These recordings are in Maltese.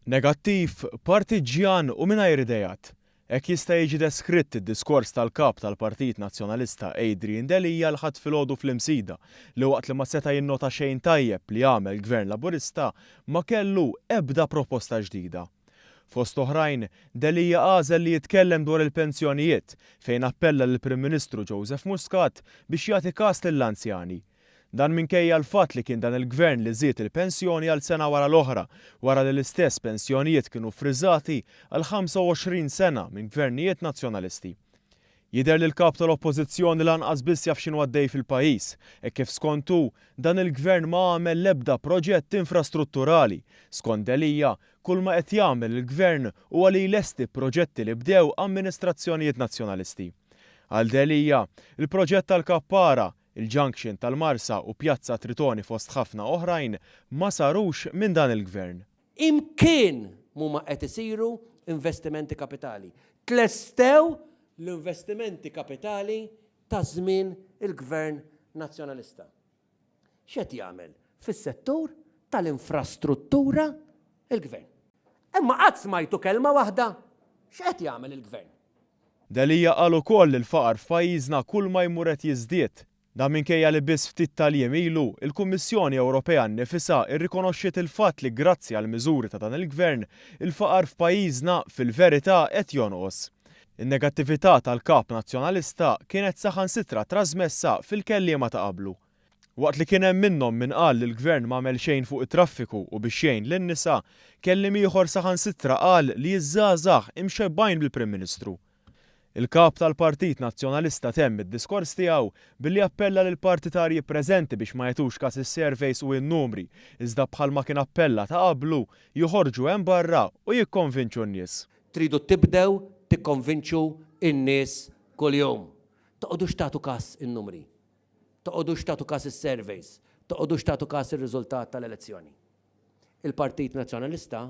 Negattiv, partiġjan u mingħajr idejat. Hekk jista' jiġi deskritt id-diskors tal-kap tal-Partit Nazzjonalista Adrian Delija l-ħadd filgħodu fl-Imsida li waqt li ma seta' jinnota xejn tajjeb li għamel Gvern Laburista ma kellu ebda proposta ġdida. Fost oħrajn, Delija għażel li jitkellem dwar il-pensjonijiet fejn appella lill-Prim Ministru Joseph Muscat biex jagħti każ lill-anzjani. Dan minkejja l-fatt li kien dan il-gvern li żied il-pensjoni għal sena wara l-oħra, wara li l-istess pensjonijiet kienu friżati għal 25 sena minn gvernijiet nazzjonalisti. Jidher li l-kap tal-oppożizzjoni lanqas biss jaf x'inhu għaddej fil-pajjiż, e kif skontu dan il-gvern ma għamel l-ebda proġett infrastrutturali. Skont Delija, kull ma qed jagħmel il-gvern huwa li jlesti proġetti li bdew amministrazzjonijiet nazzjonalisti. Għal Delija, il-proġett tal-Kappara, il-Junction tal-Marsa u Pjazza Tritoni fost ħafna oħrajn ma sarux minn dan il-gvern. Imkien huma qed isiru investimenti kapitali. Tlestew l-investimenti kapitali ta' żmien il-Gvern Nazzjonalista. X'qed jagħmel fis-settur tal-infrastruttura il-Gvern. Imma qatt smajtu kelma waħda x'qed jagħmel il-Gvern. Delija qal ukoll li l-faqar f'pajjiżna kull ma jmur qed jiżdied. Dan minkejja li biss ftit tal-jiem ilu, il-Kummissjoni Ewropea nnifisha rrikonoxxiet il-fatt li grazzi għal miżuri ta' dan il-gvern, il-faqar f'pajjiżna fil-verità qed jonqos. In-negattività tal-kap nazzjonalista kienet saħansitra trasmessa fil-kelliema ta' qablu. Waqt li kien hemm minnhom min qal li l-gvern m'għamel xejn fuq it-traffiku u biex jgħin lin-nisa, kelliem ieħor saħansitra qal li jiżżgħażagħ imxebbajn bil-Prim Ministru. Il-kap tal-Partit Nazzjonalista temm id-diskors tiegħu billi appella lil partitarji preżenti biex ma jagħtux każ is-surveys u n-numri, iżda bħalma kien appella ta' qablu joħorġu hemm barra u jikkonvinċu n-nies. Tridu tibdew tikkonvinċu n-nies kuljum. Toqgħodux tagħtu każ in-numri. Toqgħodux tagħtu każ is-surveys. Toqgħodux tagħtu każ ir-riżultat tal-elezzjoni. Il-Partit Nazzjonalista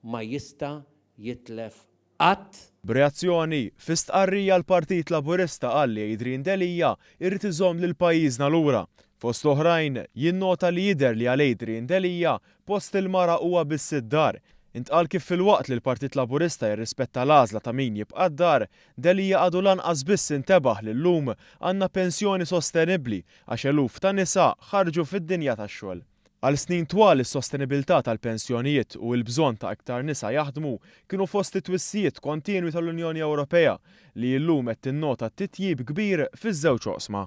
ma jista' jitlef qatt. B'reazzjoni, f'istqarrija l-Partit Laburista qal li Adrian Delija jrid iżomm lil pajjiżna lura. Fost oħrajn, jinnota li jidher li għal Adrian Delija post il-mara huwa biss id-dar. Intqal kif filwaqt li l-Partit Laburista jirrispetta l-għażla ta' min jibqa' d-dar, Delija għadu lanqas biss intebaħ li llum għandna pensjoni sostenibbli għax eluf ta' nisa ħarġu fid-dinja tax-xogħol. Għal snin twal is-sostenibilità tal-pensjonijiet u l-bżonn ta' iktar nisa jaħdmu kienu fost it-twissijiet kontinwi tal-Unjoni Ewropea li llum qed tinnota titjib kbir fiż-żewġ oqsma.